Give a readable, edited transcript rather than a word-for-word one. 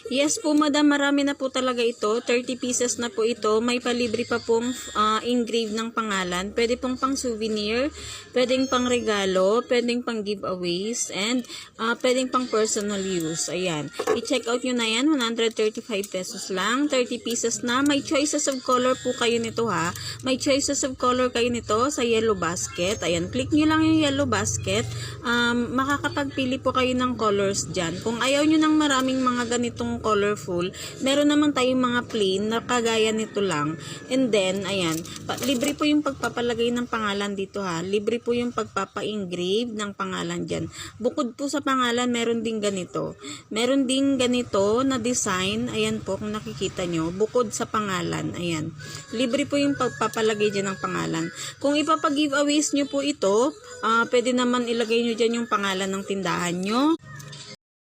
Yes po madam, marami na po talaga ito. 30 pieces na po ito. May palibre pa pong engrave ng pangalan. Pwede pong pang souvenir, pwedeng pang regalo, pwedeng pang giveaways, and pwedeng pang personal use. Ayan. I-check out nyo na yan. 135 pesos lang. 30 pieces na. May choices of color po kayo nito ha. May choices of color kayo nito sa yellow basket. Ayan. Click nyo lang yung yellow basket. Makakapagpili po kayo ng colors dyan. Kung ayaw nyo ng maraming mga ganitong colorful, meron naman tayong mga plain na kagaya nito lang. And then, ayan, libre po yung pagpapalagay ng pangalan dito ha. Libre po yung pagpapa-engrave ng pangalan dyan. Bukod po sa pangalan, meron din ganito. Meron din ganito na design. Ayan po, kung nakikita nyo, bukod sa pangalan. Ayan. Libre po yung pagpapalagay dyan ng pangalan. Kung ipapag-giveaways nyo po ito, pwede naman ilagay nyo dyan yung pangalan ng tindahan nyo.